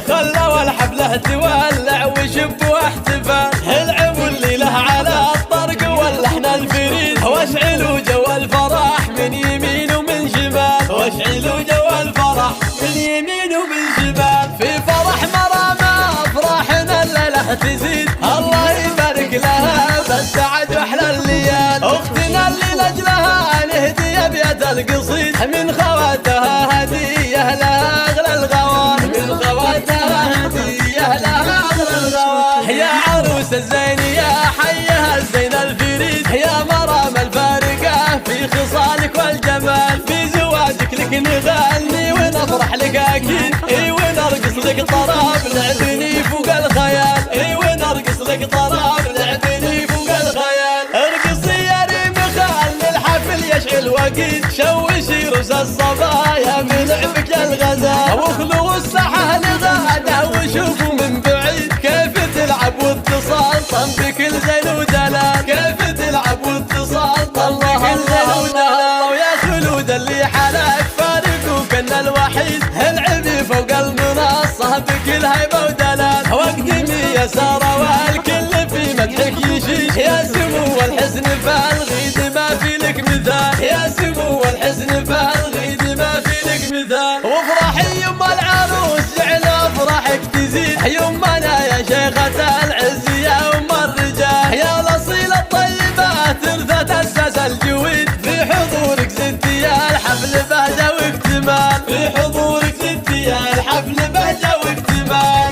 خلوا الحفلة تولع وشب واحتفال، العبوا الليلة على الطرق واللحن الفريد، واشعلوا جو الفرح من يمين ومن شمال، واشعلوا جو الفرح من يمين ومن شمال. في فرح مرامى افراحنا الليلة تزيد، الله يبارك لها بالسعد واحلى الليال. اختنا اللي لاجلها نهدي ابيات القصيد، من خواتها هديه لها اغلى الغوان، من خواتها هديه لها اغلى الغوان. يا عروس الزين يا حيها الزين الفريد، يا مرام الفارقه في خصالك والجمال، في زواجك لك نغني ونفرح لك اكيد، اي ونرقص لك طرب لعبني فوق الخيال، اي ونرقص لك طرب لعبني فوق الخيال. ارقصي يا ريم خلي الحفل يشعل وقيد، شوشي رؤوس الصبايا بلعبك الغزال، واخلوا الساحه لغاده وشوفوا من بعيد كيف تلعب واتصال طنبك الزين ودلال، كيف تلعب واتصال طنبك الزين ودلال. ويا خلود اللي حالك فارقوك ان الوحيد، العبي فوق المنصه بكل هيبه ودلال، واقدمي يا ساره والكل في مدحك يشيش، يا سمو الحزن فالغيد ما في لك مثال، يا سمو الحزن فالغيد ما في لك مثال. وافرحي يما العروس جعل افراحك تزيد، يمنا يا شيخة العز يا ام الرجال، يا الاصيل الطيبات ترثت اساس الجويد، في حضورك زدتي يا الحفل بهجه واكتمال، في حضورك زدتي يا الحفل بهجه واكتمال.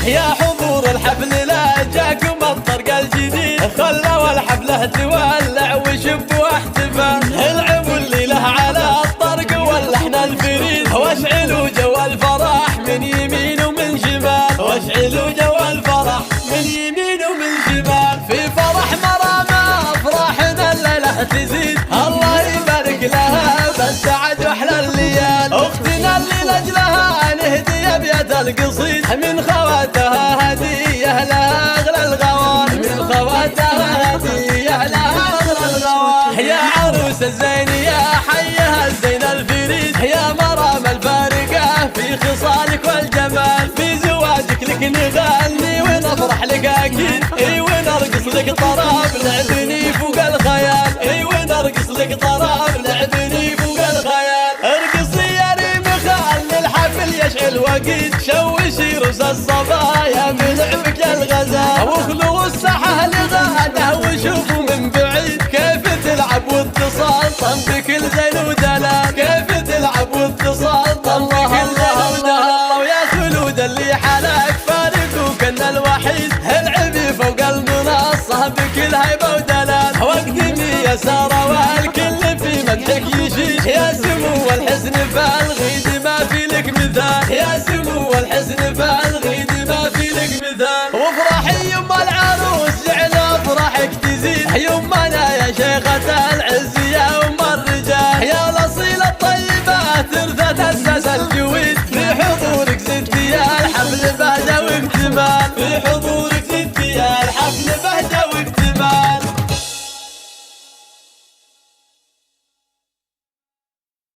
يا حضور الحفل لا جاكم الطرق الجديد، خلوا الحفلة تولع وشب واحتفال، العبوا الليلة على الطرق واللحن الفريد، واشعلوا جو الفرح من يمين ومن شمال، واشعلوا جو الفرح من يمين ومن شمال. في فرح مرامى افراحنا الليلة تزيد، الله يبارك لها بالسعد واحلى الليال. اختنا اللي لاجلها نهدي ابيات القصيد، من خواتها هديه لها اغلى الغوان، من خواتها هديه لها اغلى الغوان. يا عروس الزين يا حيها الزين الفريد، يا مرام الفارقه في خصالك والجمال، في زواجك لك نغني ونفرح لك اكيد، اي ونرقص لك طرب لعبني فوق الخيال، اي ونرقص لك طرب لعبني فوق الخيال. ارقصي يا ريم خلي الحفل يشعل وقيد، شوشي رؤوس الصبايا بلعبك الغزال، واخلوا الساحه لغاده وشوفوا من بعيد كيف تلعب واتصال طنبك الزين ودلال، كيف تلعب واتصال طنبك الزين ودلال. ويا خلود اللي حالك فارقوك ان الوحيد، العبي فوق المنصه بكل هيبه ودلال، واقدمي يا ساره والكل في مدحك يشيش، يا سمو الحزن فالغيد ما في لك مثال، يا سمو الحزن فالغيد ما في لك مثال. وافرحي يما العروس جعل افراحك تزيد، يمنا يا شيخة العز يا ام الرجال، يا الاصيل الطيبات ترثت اساس الجويد، في حضورك زدتي يا الحفل بهجه واكتمال، في حضورك